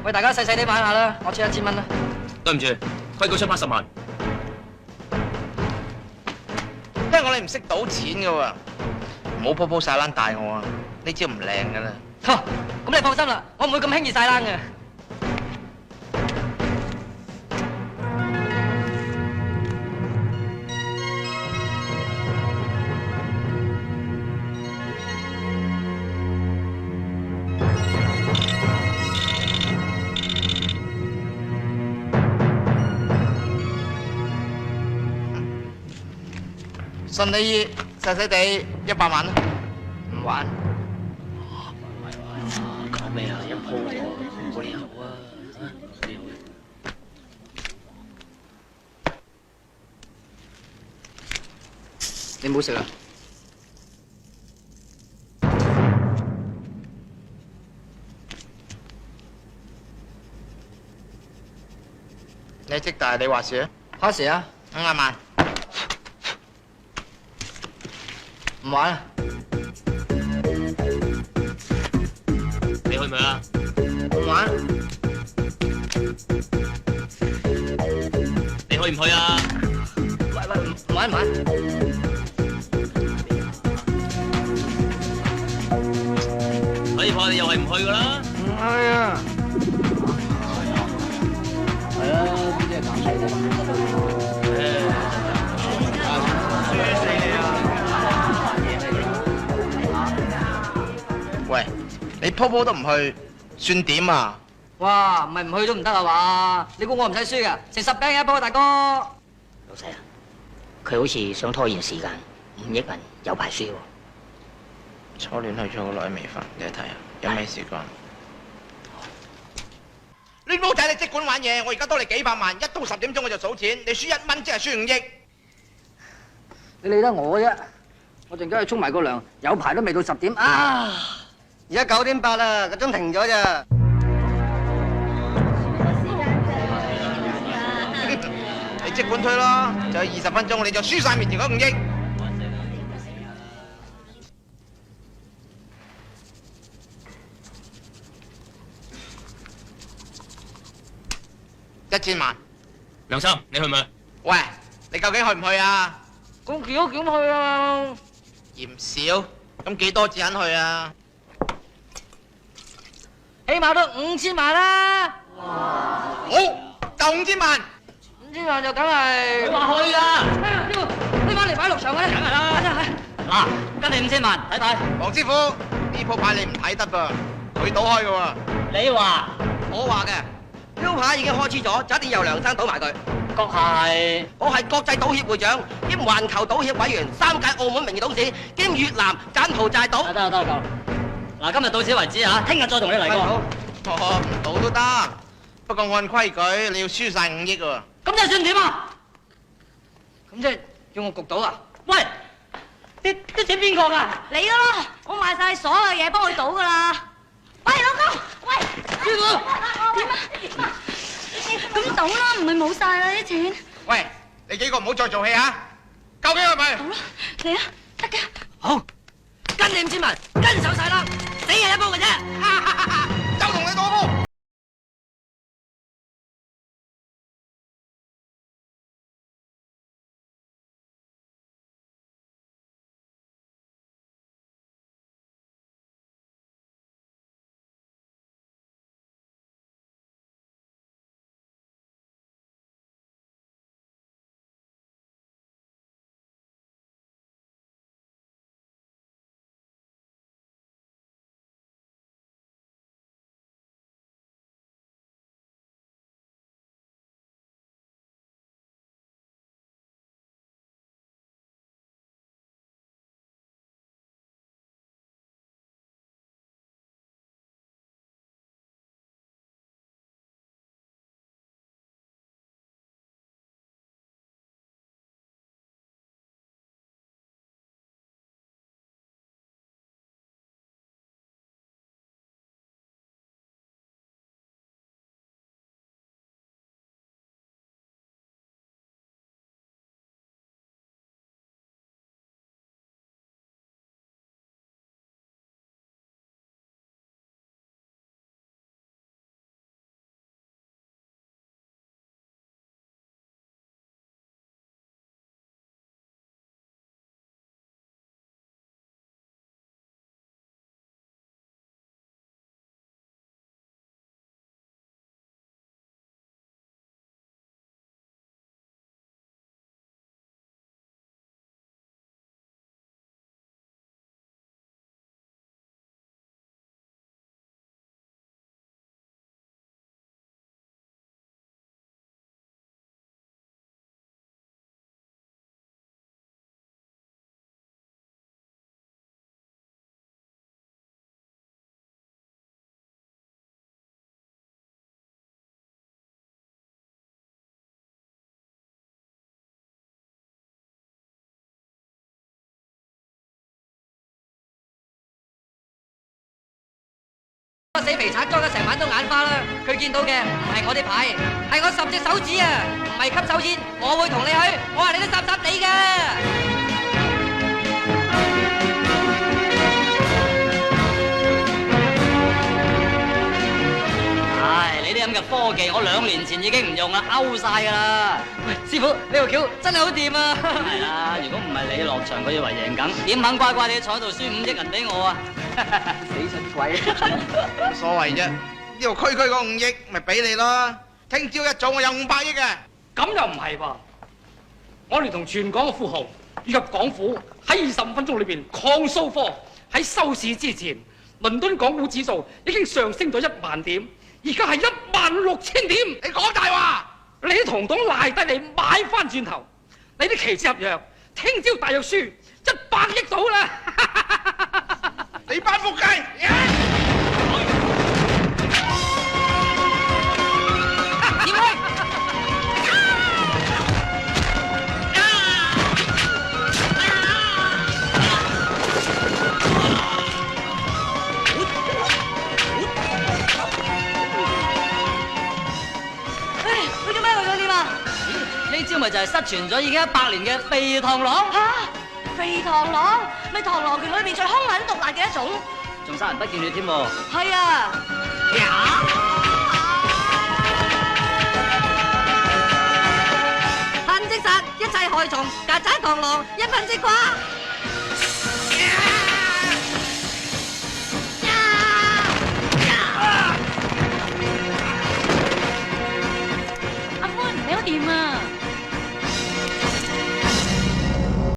喂，大家細細啲玩下啦，我出1000蚊啦。對唔住，規矩出80萬。聽講你唔識賭錢嘅喎，唔好鋪鋪晒冷大我啊！呢招唔靚噶啦。咁你放心啦，我唔會咁輕易晒冷嘅。信你意，細細地100萬啦，唔玩。搞咩啊？一鋪咗，冇理由啊！你唔好食啦。你即大，你話事啊？開始啊50萬。唔玩啦。你去唔去啊？唔玩。你去唔去啊？喂，唔玩唔玩。睇怕你又係唔去噶啦？唔去啊。係啊，呢啲係減水啫嘛。輸死你啊！喂，你鋪鋪都唔去，算點啊？哇，唔係唔去都唔得啊嘛！你估我唔使輸噶，成10餅一鋪，大哥。老細啊，佢好似想拖延時間，5億銀有排輸喎。初戀去咗好耐未瞓，你睇下有咩事講？你唔好睇你即管玩嘢，我而家多你幾百萬，一到10點鐘我就數錢，你輸1蚊即係輸5億。你理得我啫？我陣間去沖埋個涼，有排都未到10點啊！而家9點8啦，個鐘停咗咋？你即管推咯，就有20分鐘，你就輸晒面前嗰5億。1000萬。梁生，你去唔去？喂，你究竟去唔去啊？咁幾去啊？嫌少，咁幾多至肯去啊？起碼都5000萬啦。好，就5000萬。5000萬就梗係。佢話去啊！呢晚嚟擺6場嘅咧。梗係啦。嗱，跟你5000萬，睇睇。黃師傅，呢鋪牌你唔睇得噃，佢賭開嘅喎。你話我話嘅，呢鋪牌已經開始咗，就一定由梁生賭埋佢。確係。我係國際賭協會長，兼環球賭協委員，3屆澳門名譽董事，兼越南柬埔寨賭。得夠。嗱，今日到此為止嚇，聽日再同你嚟過。好，我唔賭都得，不過按規矩你要輸晒5億喎。咁即係算點啊？咁即係叫我焗賭啊？喂，啲錢邊個㗎？你㗎咯，我賣晒所有嘢幫佢賭㗎啦。喂，老公，喂，邊個？點啊？咁賭啦，唔係冇晒啦啲錢。喂，你幾個唔好再做戲啊！究竟係咪？好啦，嚟啊，得㗎。好，跟你5000萬，跟手晒啦，死人一鋪嘅啫。就同你賭鋪。死皮橙裝咗成晚都眼花啦！佢見到嘅唔係我啲牌，係我10隻手指啊！唔係吸手煙，我會同你去，我話你都雜雜地㗎。唉，你啲咁嘅科技，我2年前已經唔用啦，out晒㗎啦。喂，師傅，呢個橋真係好掂啊！係啦，如果唔係你落場，佢以為贏緊，點肯乖乖地坐喺度輸5億銀俾我啊？死蠢鬼！冇所謂啫，呢度區嗰5億咪俾你咯。聽朝一早我有500億嘅。咁又唔係噃，我哋同全港嘅富豪以及港府喺25分鐘裏邊抗蘇科。喺收市之前，倫敦港股指數已經上升咗1萬點，而家係16000點。你講大話！你啲同黨賴低你買翻轉頭，你啲期指合約聽朝大約輸100億到啦！你班仆街！點開？佢做咩去咗點啊？呢招咪就係失傳咗已經100年嘅肥螳螂。嚇！肥螳螂咪螳螂拳裏面最兇狠毒辣嘅一種。仲殺人不見血添喎。係啊！恨即殺，一切害蟲，曱甴螳螂一噴即瓜。阿歡，你好掂啊！